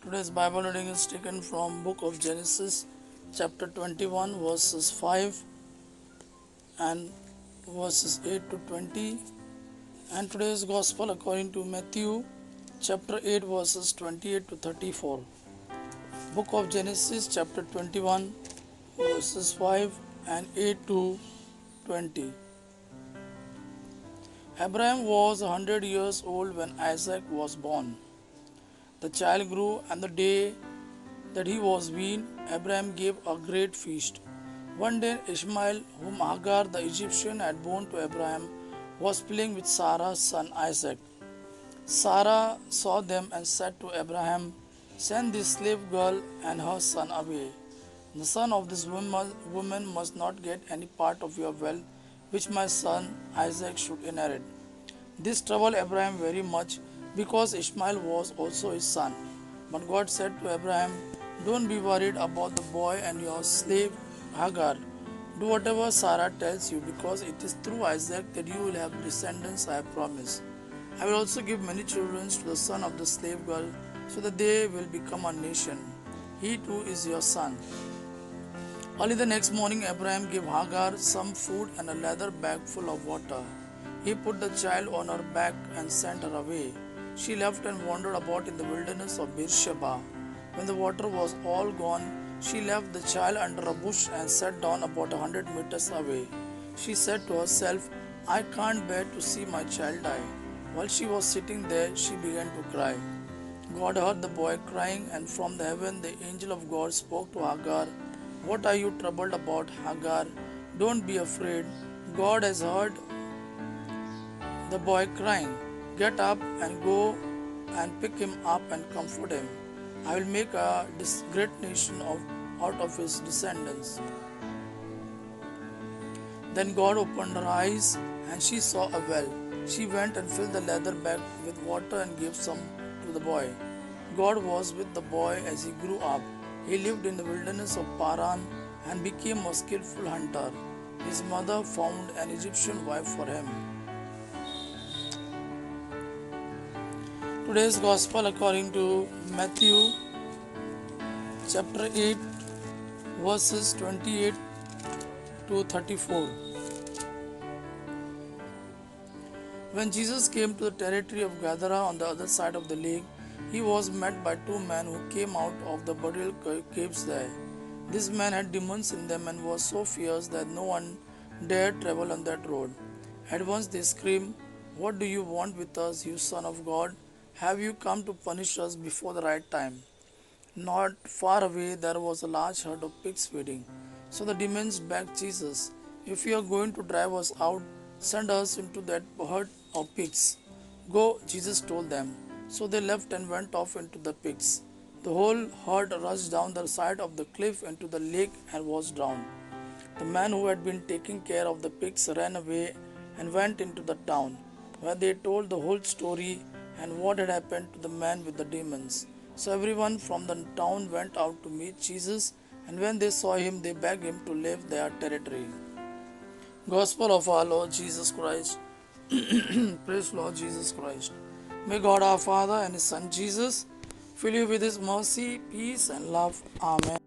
Today's Bible reading is taken from Book of Genesis, chapter 21, verses 5 and verses 8 to 20. And today's Gospel according to Matthew, chapter 8, verses 28 to 34. Book of Genesis, chapter 21, verses 5 and 8 to 20. Abraham was 100 years old when Isaac was born. The child grew, and the day that he was weaned, Abraham gave a great feast. One day Ishmael, whom Hagar the Egyptian had borne to Abraham, was playing with Sarah's son Isaac. Sarah saw them and said to Abraham, "Send this slave girl and her son away. The son of this woman must not get any part of your wealth, which my son Isaac should inherit." This troubled Abraham very much, because Ishmael was also his son. But God said to Abraham, "Don't be worried about the boy and your slave Hagar. Do whatever Sarah tells you, because it is through Isaac that you will have descendants I have promised. I will also give many children to the son of the slave girl, so that they will become a nation. He too is your son." Early the next morning, Abraham gave Hagar some food and a leather bag full of water. He put the child on her back and sent her away. She left and wandered about in the wilderness of Beersheba. When the water was all gone, she left the child under a bush and sat down about 100 meters away. She said to herself, "I can't bear to see my child die." While she was sitting there, she began to cry. God heard the boy crying, and from the heaven the angel of God spoke to Hagar, "What are you troubled about, Hagar? Don't be afraid. God has heard the boy crying. Get up and go and pick him up and comfort him. I will make a great nation out of his descendants." Then God opened her eyes, and she saw a well. She went and filled the leather bag with water and gave some to the boy. God was with the boy as he grew up. He lived in the wilderness of Paran and became a skillful hunter. His mother found an Egyptian wife for him. Today's Gospel according to Matthew, chapter 8, verses 28 to 34. When Jesus came to the territory of Gadara on the other side of the lake, he was met by two men who came out of the burial caves there. These men had demons in them and were so fierce that no one dared travel on that road. At once they screamed, "What do you want with us, you Son of God? Have you come to punish us before the right time?" Not far away there was a large herd of pigs feeding. So the demons begged Jesus, "If you are going to drive us out, send us into that herd of pigs." "Go," Jesus told them. So they left and went off into the pigs. The whole herd rushed down the side of the cliff into the lake and was drowned. The man who had been taking care of the pigs ran away and went into the town, where they told the whole story and what had happened to the man with the demons. So everyone from the town went out to meet Jesus, and when they saw him, they begged him to leave their territory. Gospel of our Lord Jesus Christ. Praise Lord Jesus Christ. May God our Father and His Son Jesus fill you with His mercy, peace, and love. Amen.